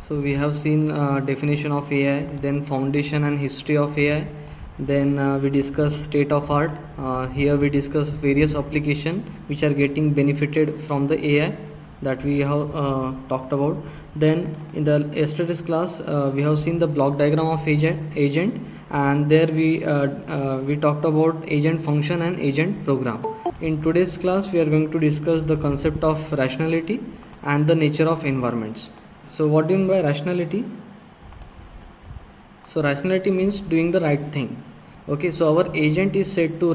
So we have seen definition of AI, then foundation and history of AI. Then we discuss state of art. Here we discuss various application which are getting benefited from the AI that we have talked about. Then in the yesterday's class we have seen the block diagram of agent, and there we talked about agent function and agent program. In today's class we are going to discuss the concept of rationality and the nature of environments. So what do you mean by rationality? So rationality means doing the right thing. Okay, so our agent is said to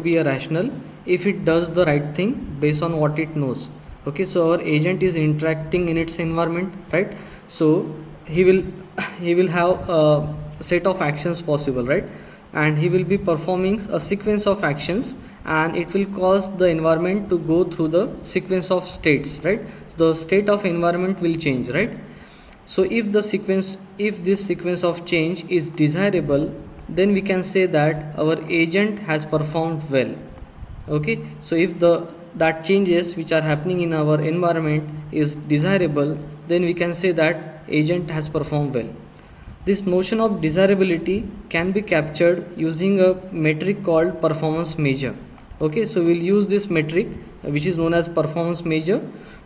be a rational if it does the right thing based on what it knows. Okay, so our agent is interacting in its environment, right? So he will he will have a set of actions possible, right? And he will be performing a sequence of actions, and it will cause the environment to go through the sequence of states, right? So the state of environment will change, right? So if this sequence of change is desirable, then we can say that our agent has performed well. Okay, so if that changes which are happening in our environment is desirable, then we can say that agent has performed well. This notion of desirability can be captured using a metric called performance measure. Okay, so we'll use this metric which is known as performance measure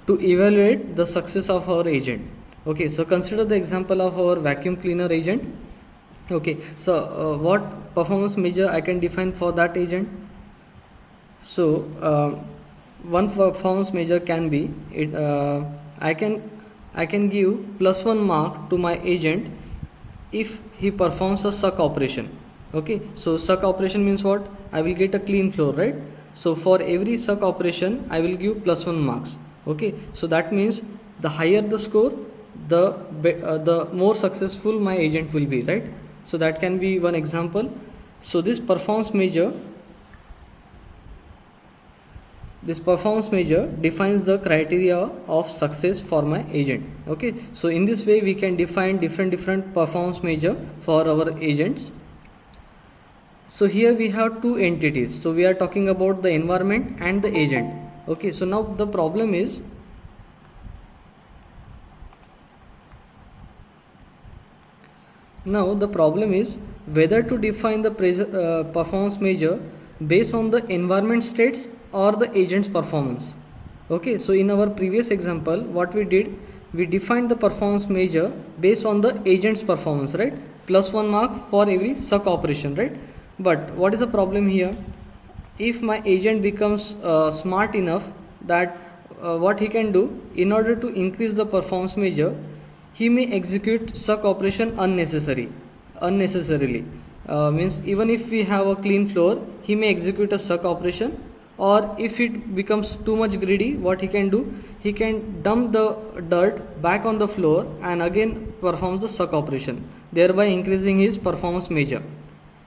to evaluate the success of our agent. Okay, so consider the example of our vacuum cleaner agent. Okay, so what performance measure I can define for that agent? So one performance measure can be I can give +1 mark to my agent if he performs a suck operation. Okay, so suck operation means what? I will get a clean floor, right? So for every suck operation I will give +1 marks. Okay, so that means the higher the score, the more successful my agent will be, right? So that can be one example. So this performance measure defines the criteria of success for my agent. Okay, so in this way we can define different performance measure for our agents. So here we have two entities, so we are talking about the environment and the agent. Okay, so now the problem is whether to define the performance measure based on the environment states or the agent's performance. Okay, so in our previous example what we did, we defined the performance measure based on the agent's performance, right? +1 mark for every suck operation, right? But what is the problem here? If my agent becomes smart enough that what he can do, in order to increase the performance measure, he may execute suck operation unnecessarily. Means even if we have a clean floor, he may execute a suck operation, or if it becomes too much greedy, what he can do, he can dump the dirt back on the floor and again performs the suck operation, thereby increasing his performance measure.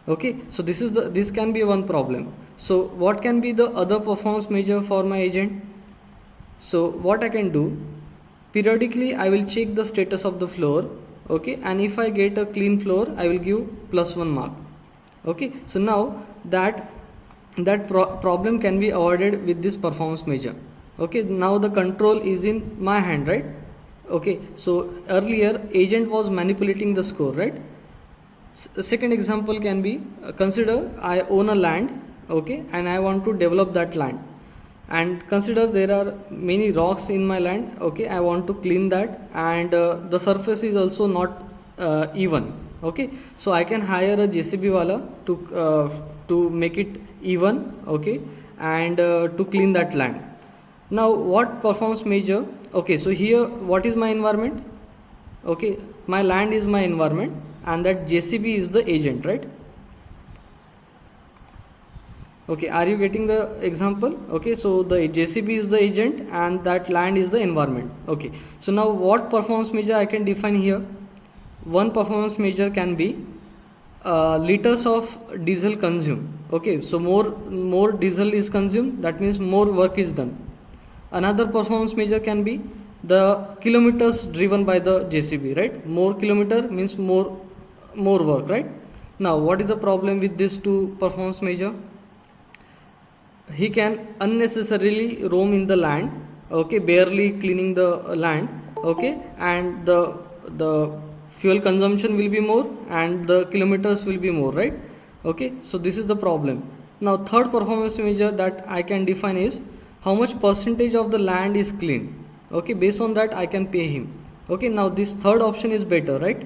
Okay, so this can be one problem. So what can be the other performance measure for my agent? So what I can do, periodically I will check the status of the floor. Okay, and if I get a clean floor, I will give +1 mark. Okay, so now that problem can be avoided with this performance measure. Okay, now the control is in my hand, right? Okay, so earlier agent was manipulating the score, right? Second example can be, consider I own a land, okay, and I want to develop that land, and consider there are many rocks in my land. Okay, I want to clean that, and the surface is also not even. Okay, so I can hire a JCB wala to make it even, okay, and to clean that land. Now what performance measure? Okay, so here what is my environment? Okay, my land is my environment and that JCB is the agent, right? Okay, are you getting the example? Okay, so the JCB is the agent and that land is the environment. Okay, so now what performance measure I can define here? One performance measure can be liters of diesel consumed. Okay, so more diesel is consumed, that means more work is done. Another performance measure can be the kilometers driven by the JCB, right? More kilometer means more work, right? Now what is the problem with these two performance measure? He can unnecessarily roam in the land, okay, barely cleaning the land, okay, and the fuel consumption will be more and the kilometers will be more, right? Okay, so this is the problem. Now third performance measure that I can define is how much percentage of the land is cleaned. Okay, based on that I can pay him. Okay, now this third option is better, right?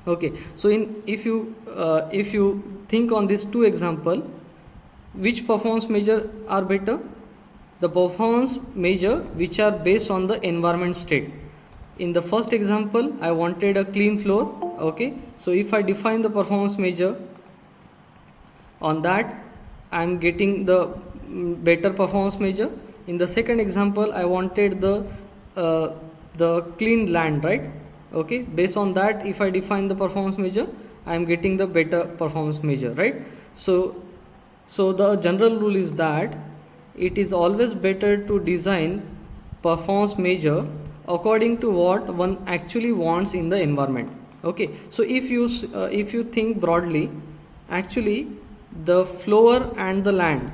Okay, so if you think on these two example, which performance measure are better? The performance measure which are based on the environment state. In the first example I wanted a clean floor. Okay, so if I define the performance measure on that, I am getting the better performance measure. In the second example I wanted the clean land, right? Okay, based on that if I define the performance measure, I am getting the better performance measure, right? So the general rule is that it is always better to design performance measure according to what one actually wants in the environment. Okay, so if you think broadly, actually the floor and the land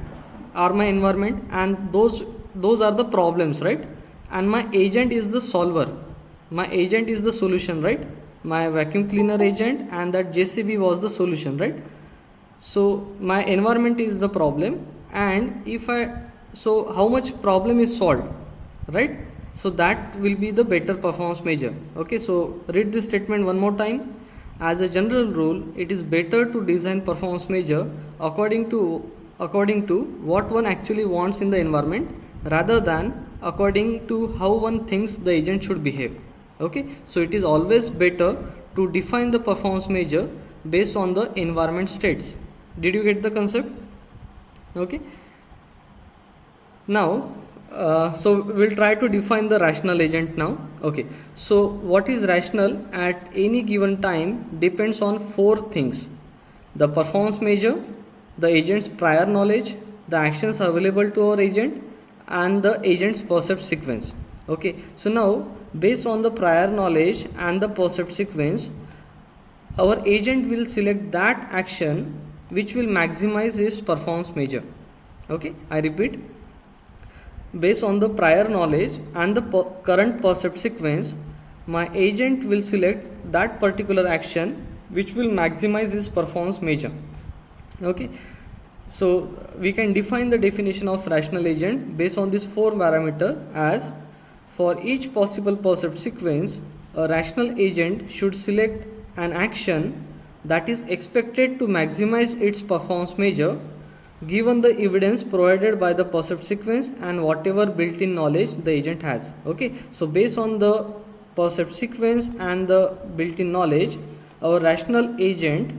are my environment, and those are the problems, right? And my agent is the solver, my agent is the solution, right? My vacuum cleaner agent and that JCB was the solution, right? So my environment is the problem, and so how much problem is solved, right? So that will be the better performance measure. Okay, so read this statement one more time. As a general rule, it is better to design performance measure according to what one actually wants in the environment, rather than according to how one thinks the agent should behave. Okay, so it is always better to define the performance measure based on the environment states. Did you get the concept? Okay, now so we'll try to define the rational agent now. Okay, so what is rational at any given time depends on four things: the performance measure, the agent's prior knowledge, the actions available to our agent, and the agent's percept sequence. Okay, so now based on the prior knowledge and the percept sequence, our agent will select that action which will maximize its performance measure. Okay, I repeat, based on the prior knowledge and the current percept sequence, my agent will select that particular action which will maximize its performance measure. Okay, so we can define the definition of rational agent based on this four parameter as: for each possible percept sequence, a rational agent should select an action that is expected to maximize its performance measure given the evidence provided by the percept sequence and whatever built-in knowledge the agent has. Okay, so based on the percept sequence and the built-in knowledge, our rational agent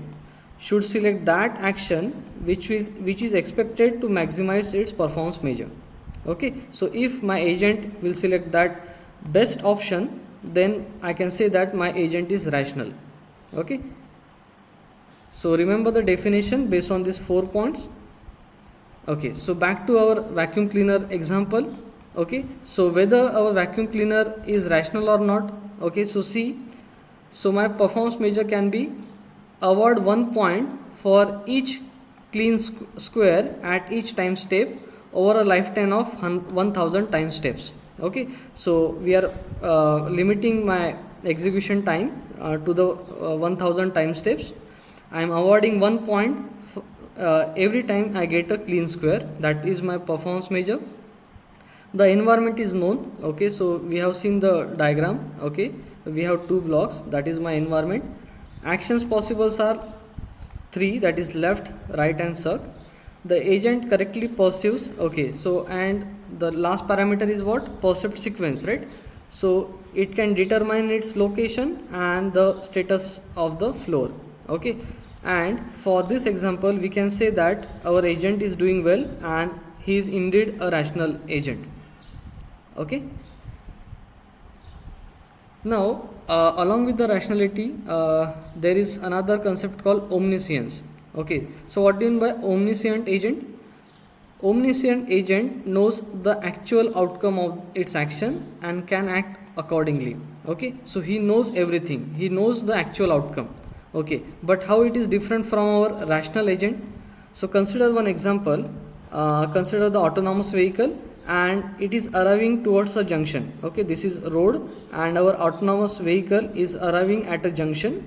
should select that action which is expected to maximize its performance measure. Okay, so if my agent will select that best option, then I can say that my agent is rational. Okay, so remember the definition based on these 4 points. Okay, so back to our vacuum cleaner example. Okay, so whether our vacuum cleaner is rational or not. Okay, so see, so my performance measure can be award 1 point for each clean square at each time step over a lifetime of 1000 time steps. Okay, so we are limiting my execution time to the 1000 time steps. I am awarding 1 point every time I get a clean square. That is my performance measure. The environment is known. Okay, so we have seen the diagram. Okay, we have 2 blocks, that is my environment. Actions possibles are 3, that is left, right and circ. The agent correctly perceives. Okay, so and the last parameter is what? Percept sequence, right? So it can determine its location and the status of the floor. Okay, and for this example we can say that our agent is doing well and he is indeed a rational agent. Okay, now along with the rationality there is another concept called omniscience. Okay, so what do you mean by omniscient agent? Omniscient agent knows the actual outcome of its action and can act accordingly. Okay, so he knows everything, he knows the actual outcome. Okay, but how it is different from our rational agent? So consider one example. Consider the autonomous vehicle and it is arriving towards a junction. Okay, this is road and our autonomous vehicle is arriving at a junction.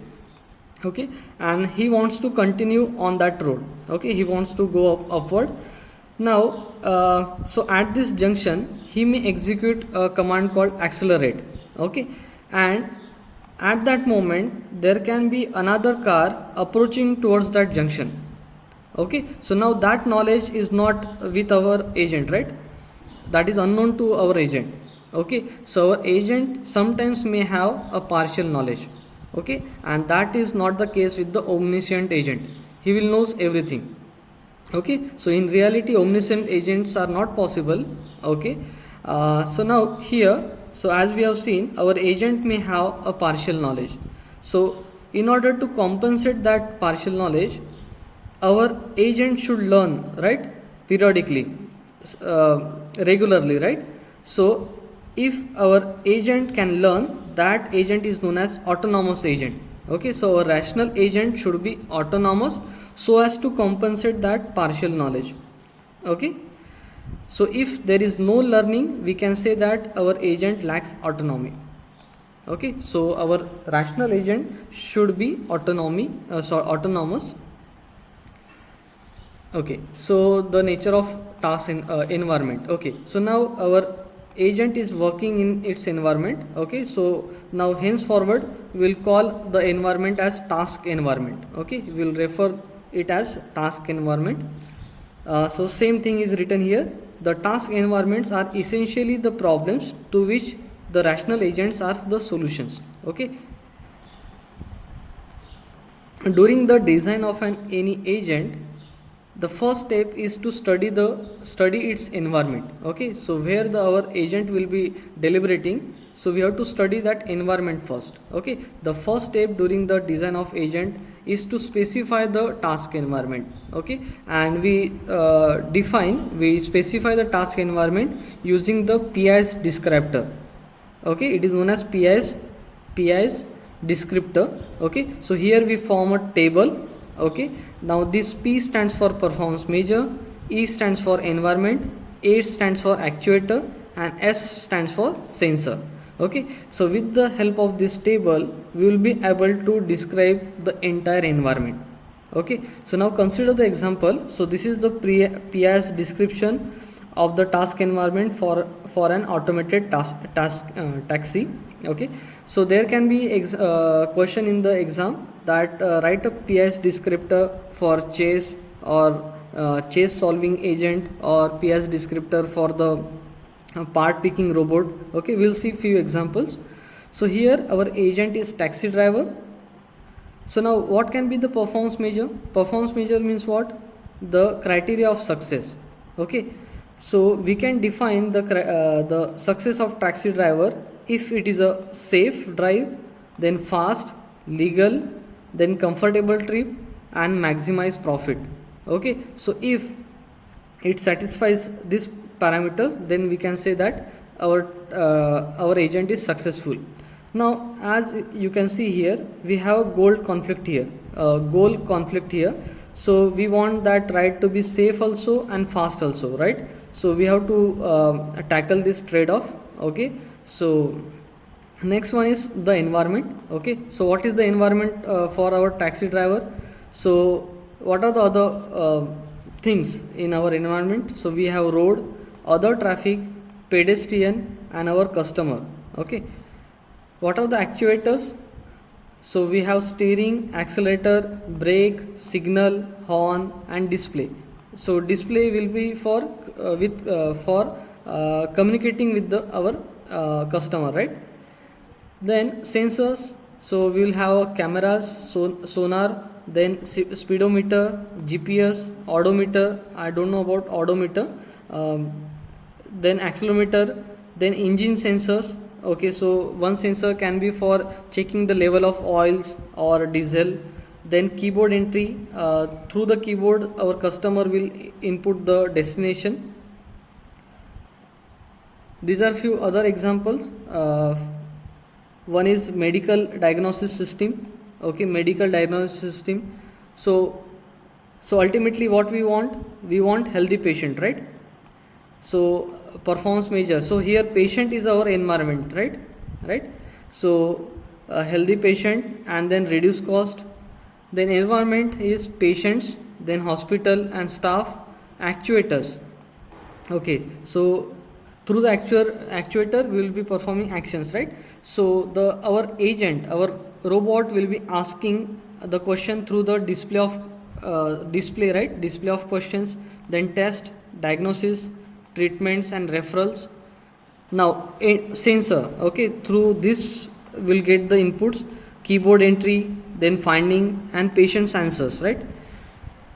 Okay, and he wants to continue on that road. Okay, he wants to go upward. Now so at this junction he may execute a command called accelerate. Okay, and at that moment there can be another car approaching towards that junction. Okay, so now that knowledge is not with our agent, right? That is unknown to our agent. Okay, so our agent sometimes may have a partial knowledge. Okay, and that is not the case with the omniscient agent. He will knows everything. Okay, so in reality omniscient agents are not possible. Okay, so now here, so as we have seen, our agent may have a partial knowledge. So in order to compensate that partial knowledge, our agent should learn, right, periodically, regularly, right? So if our agent can learn, that agent is known as autonomous agent. Okay, so a rational agent should be autonomous so as to compensate that partial knowledge. Okay, so if there is no learning, we can say that our agent lacks autonomy. Okay, so our rational agent should be autonomous. Okay, so the nature of task environment. Okay, so now our agent is working in its environment. Okay, so now henceforward we will call the environment as task environment. Okay, we will refer it as task environment. So same thing is written here. The task environments are essentially the problems to which the rational agents are the solutions. Okay, during the design of any agent, the first step is to study its environment. Okay, so where our agent will be deliberating, so we have to study that environment first. Okay, the first step during the design of agent is to specify the task environment. Okay, and we specify the task environment using the PI's descriptor. Okay, it is known as PI's descriptor. Okay, so here we form a table. Okay, now this P stands for performance measure, E stands for environment, A stands for actuator, and S stands for sensor. Okay, so with the help of this table we will be able to describe the entire environment. Okay, so now consider the example. So this is the PI's description of the task environment for an automated taxi. Okay, so there can be question in the exam that write a PI's descriptor for chase or chase solving agent, or PI's descriptor for the part picking robot. Okay, we'll see few examples. So here our agent is taxi driver. So now what can be the performance measure? Performance measure means what? The criteria of success. Okay, so we can define the success of taxi driver if it is a safe drive, then fast, legal, then comfortable trip, and maximize profit. Okay, so if it satisfies these parameters, then we can say that our agent is successful. Now as you can see here, we have a goal conflict here. So we want that ride to be safe also and fast also, right? So we have to tackle this trade-off. Okay, so next one is the environment. Okay, so what is the environment for our taxi driver? So what are the other things in our environment? So we have road, other traffic, pedestrian, and our customer. Okay, what are the actuators? So we have steering, accelerator, brake, signal, horn, and display. So display will be for communicating with our customer, right? Then sensors. So we will have cameras, sonar, then speedometer, GPS, odometer. I don't know about odometer. Then accelerometer, then engine sensors. Okay, so one sensor can be for checking the level of oils or diesel. Then keyboard entry, through the keyboard our customer will input the destination. These are few other examples. One is medical diagnosis system. Okay, medical diagnosis system. So ultimately what we want healthy patient, right? So performance measure. So here patient is our environment, right. So a healthy patient, and then reduce cost. Then environment is patients, then hospital and staff, actuators. Okay, so through the actuator we will be performing actions, right. So the our agent, our robot will be asking the question through the display of display, right, display of questions, then test, diagnosis, treatments and referrals. Now a sensor, okay, through this will get the inputs, keyboard entry, then finding and patient's answers, right.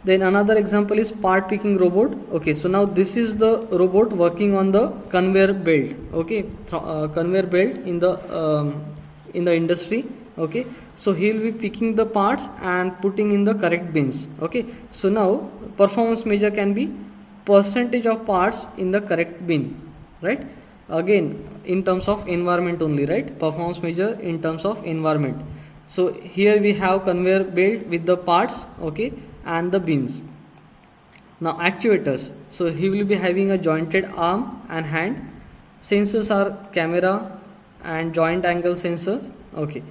Then another example is part picking robot. Okay, so now this is the robot working on the conveyor belt. Okay, conveyor belt in the industry. Okay, so he will be picking the parts and putting in the correct bins. Okay, so now performance measure can be percentage of parts in the correct bin, right. Again, in terms of environment only, right, performance measure in terms of environment. So here we have conveyor belt with the parts, okay, and the bins. Now actuators, so he will be having a jointed arm and hand. Sensors are camera and joint angle sensors. Okay,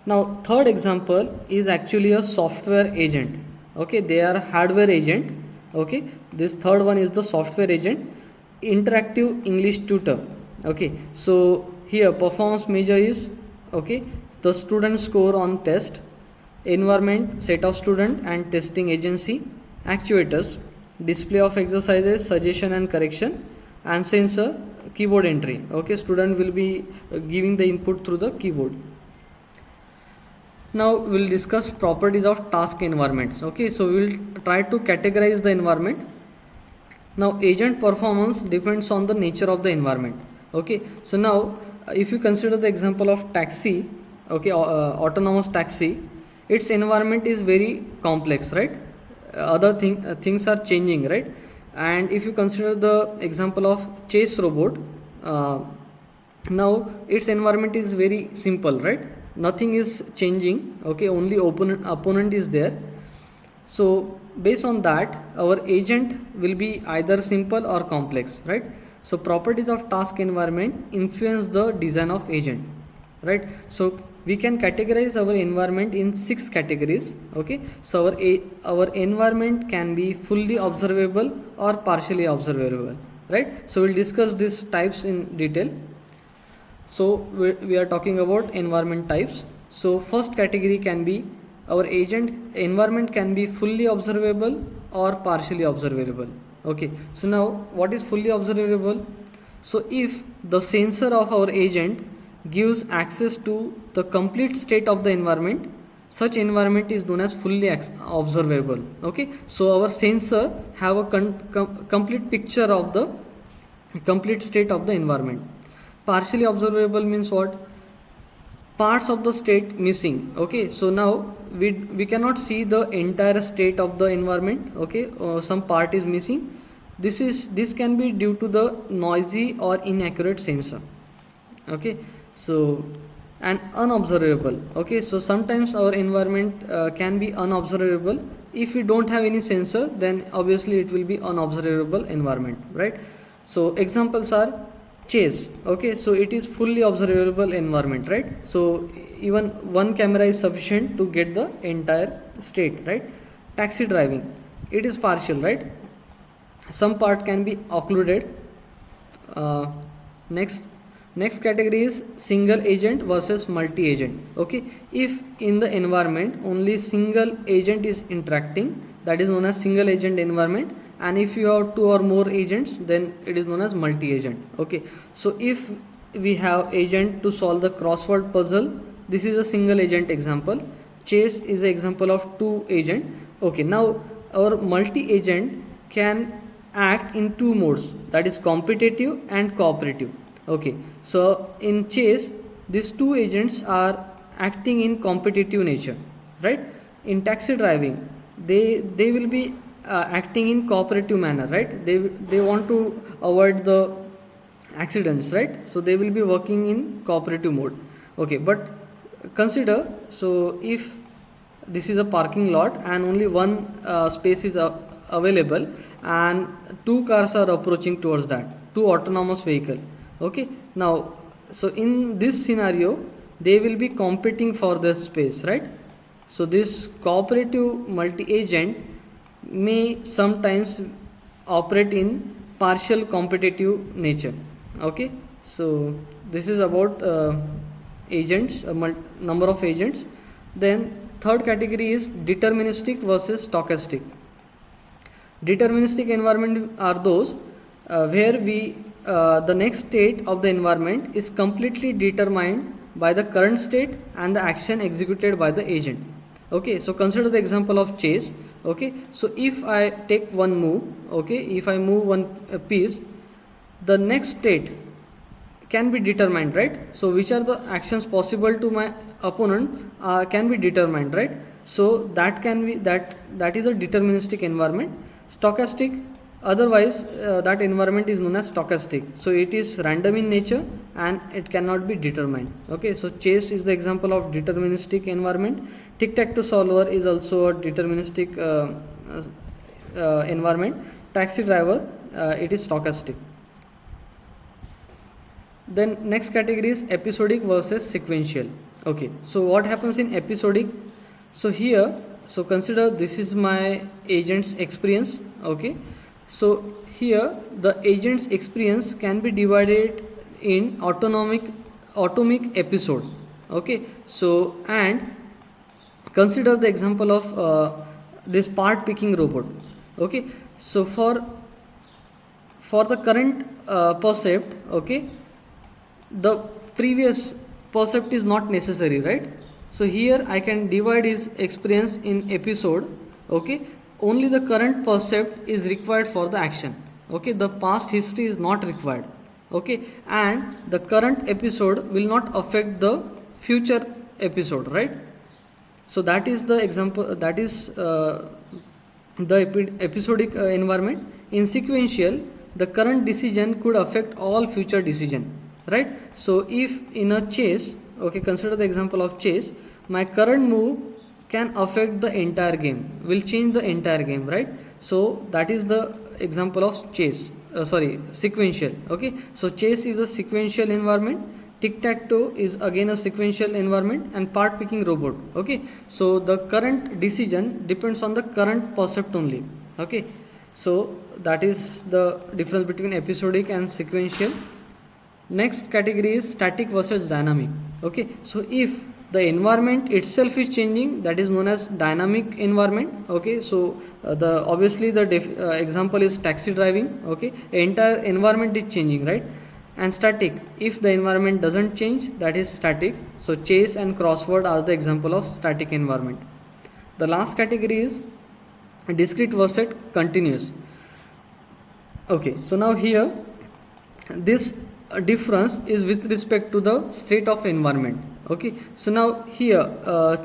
now third example is actually a software agent. Okay, they are hardware agent. Okay, this third one is the software agent, interactive English tutor. Okay, so here performance measure is, okay, the student score on test, environment, set of student and testing agency, actuators, display of exercises, suggestion and correction, and sensor, keyboard entry. Okay, student will be giving the input through the keyboard. Now we'll discuss properties of task environments. Okay, so we'll try to categorize the environment. Now agent performance depends on the nature of the environment. Okay, so now if you consider the example of taxi, okay, autonomous taxi, its environment is very complex, right. Other things are changing, right. And if you consider the example of chess robot, now its environment is very simple, right, nothing is changing. Okay, only opponent is there. So based on that, our agent will be either simple or complex, right. So properties of task environment influence the design of agent, right. So we can categorize our environment in 6 categories. Okay, so our environment can be fully observable or partially observable, right. So we'll discuss these types in detail. So we are talking about environment types. So first category can be our agent environment can be fully observable or partially observable. Okay, so now what is fully observable? So if the sensor of our agent gives access to the complete state of the environment, such environment is known as fully observable. Okay, so our sensor have a complete picture of the complete state of the environment. Partially observable means what? Parts of the state missing. Okay, so now we cannot see the entire state of the environment. Okay, some part is missing. This can be due to the noisy or inaccurate sensor. Okay, so and unobservable. Okay, so sometimes our environment can be unobservable. If we don't have any sensor, then obviously it will be unobservable environment, right. So examples are chase. Okay, so it is fully observable environment, right. So even one camera is sufficient to get the entire state, right. Taxi driving, it is partial, right, some part can be occluded. Next category is single agent versus multi agent. Okay, if in the environment only single agent is interacting, that is known as single agent environment, and if you have 2 or more agents, then it is known as multi agent. Okay, so if we have agent to solve the crossword puzzle, this is a single agent example. Chase is an example of 2 agent. Okay, now our multi agent can act in 2 modes, that is competitive and cooperative. Okay, so in chase these 2 agents are acting in competitive nature, right. In taxi driving they will be acting in cooperative manner, right. They want to avoid the accidents, right, so they will be working in cooperative mode. Okay, but consider, so if this is a parking lot and only one space is available and 2 cars are approaching towards that. two autonomous vehicle. Okay, now so in this scenario they will be competing for the space, right? So this cooperative multi-agent may sometimes operate in partial competitive nature. Okay, so this is about agents, number of agents. Then third category is deterministic versus stochastic. Deterministic environment are those where the next state of the environment is completely determined by the current state and the action executed by the agent. Okay, so consider the example of chase. Okay, so if I take one move, okay, if I move one piece, the next state can be determined, right? So which are the actions possible to my opponent can be determined, right? So that can be that is a deterministic environment. Stochastic, otherwise that environment is known as stochastic, so it is random in nature and it cannot be determined. Okay, so chess is the example of deterministic environment. Tic-tac-toe solver is also a deterministic environment. Taxi driver, it is stochastic. Then next category is episodic versus sequential. Okay, so what happens in episodic? So here, so consider this is my agent's experience. Okay, so here the agent's experience can be divided in atomic episode. Okay, so and consider the example of this part picking robot. Okay, so for the current percept, okay, the previous percept is not necessary, right? So here I can divide his experience in episode. Okay, only the current percept is required for the action. Okay, the past history is not required. Okay, and the current episode will not affect the future episode, right? So that is the example, that is the episodic environment. In sequential, the current decision could affect all future decision, right? So if in a chase, okay, consider the example of chase, my current move can affect the entire game, will change the entire game, right? So that is the example of chase, sequential. Okay, so chase is a sequential environment. Tic-tac-toe is again a sequential environment, and part picking robot. Okay, so the current decision depends on the current percept only. Okay, so that is the difference between episodic and sequential. Next category is static versus dynamic. Okay, so if the environment itself is changing, that is known as dynamic environment. Okay, so the obviously the example is taxi driving. Okay, entire environment is changing, right? And static, if the environment doesn't change, that is static. So chase and crossword are the example of static environment. The last category is discrete versus continuous. Okay, so now here this difference is with respect to the state of environment. Okay, so now here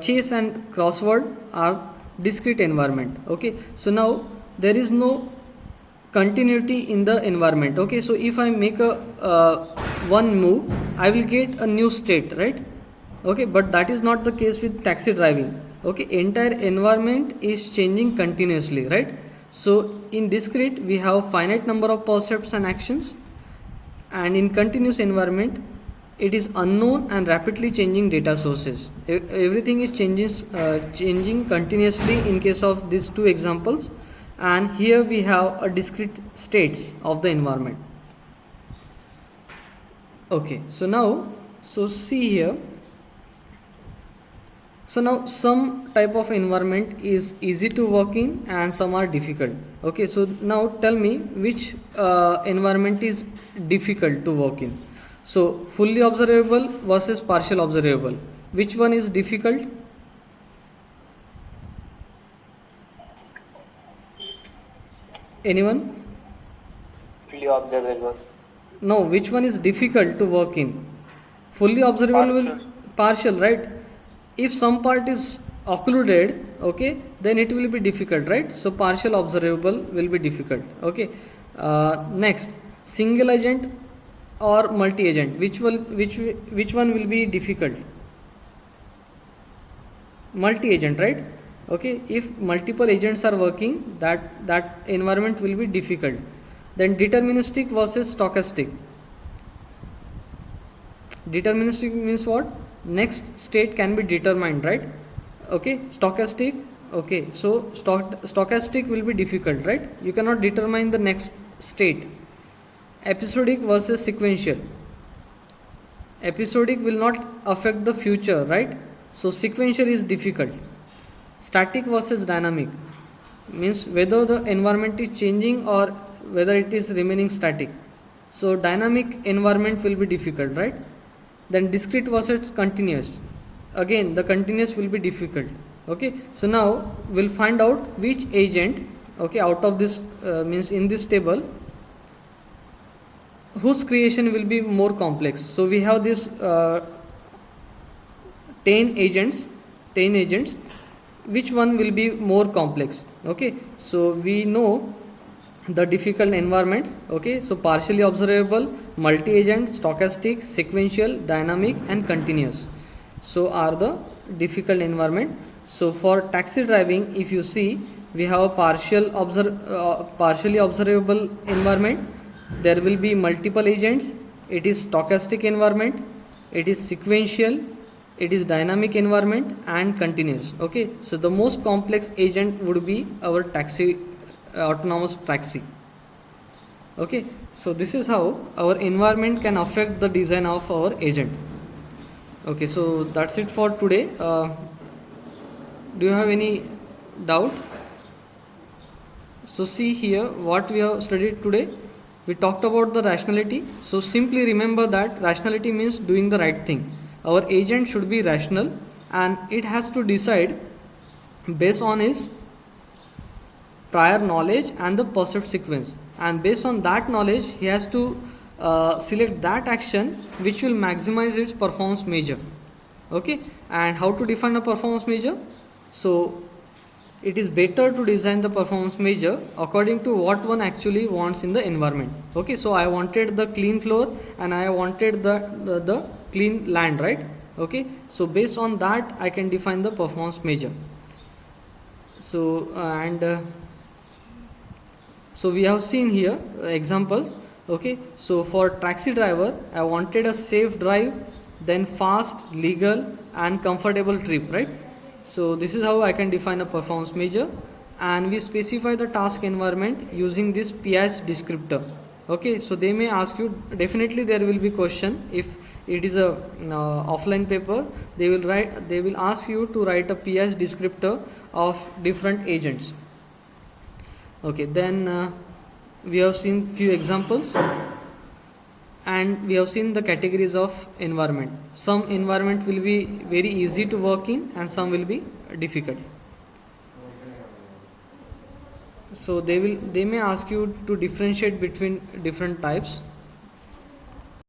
chase and crossword are discrete environment. Okay, so now there is no continuity in the environment. Okay, so if I make a one move, I will get a new state, right? Okay, but that is not the case with taxi driving. Okay, entire environment is changing continuously, right? So in discrete we have finite number of percepts and actions, and in continuous environment it is unknown and rapidly changing data sources. Everything is changing continuously in case of these two examples, and here we have a discrete states of the environment. Okay, so now see here. So now some type of environment is easy to work in and some are difficult. Okay, so now tell me which environment is difficult to work in. So fully observable versus partial observable, which one is difficult? Anyone? Fully observable. No, which one is difficult to work in? Fully observable will partial, right? If some part is occluded, okay, then it will be difficult, right? So partial observable will be difficult. Okay, next, single agent or multi agent, which one will be difficult? Multi agent, right? Okay, if multiple agents are working, that environment will be difficult. Then deterministic versus stochastic. Deterministic means what? Next state can be determined, right? Okay. Stochastic, okay, so stochastic will be difficult, right? You cannot determine the next state. Episodic versus sequential. Episodic will not affect the future, right? So sequential is difficult. Static versus dynamic means whether the environment is changing or whether it is remaining static. So dynamic environment will be difficult, right? Then discrete versus continuous. Again, the continuous will be difficult. Okay, so now we'll find out which agent, okay, out of this means in this table, whose creation will be more complex. So we have this 10 agents, which one will be more complex? Okay, so we know the difficult environments. Okay, so partially observable, multi-agent, stochastic, sequential, dynamic and continuous, so are the difficult environment. So for taxi driving, if you see, we have a partially observable environment. There will be multiple agents. It is stochastic environment, it is sequential, it is dynamic environment and continuous. Okay, so the most complex agent would be our taxi, autonomous taxi. Okay, so this is how our environment can affect the design of our agent. Okay, so that's it for today. Do you have any doubt? So see here what we have studied today. We talked about the rationality. So simply remember that rationality means doing the right thing. Our agent should be rational and it has to decide based on his prior knowledge and the perceived sequence, and based on that knowledge he has to select that action which will maximize its performance measure. Okay, and how to define a performance measure? So it is better to design the performance measure according to what one actually wants in the environment. Okay, so I wanted the clean floor and I wanted the clean land, right? Okay, so based on that I can define the performance measure. So so we have seen here examples. Okay, so for taxi driver I wanted a safe drive, then fast, legal and comfortable trip, right? So this is how I can define a performance measure, and we specify the task environment using this PIS descriptor. Okay, so they may ask you, definitely there will be question if it is a offline paper, they will ask you to write a PIS descriptor of different agents. Okay, then we have seen few examples and we have seen the categories of environment. Some environment will be very easy to work in and some will be difficult. So they may ask you to differentiate between different types.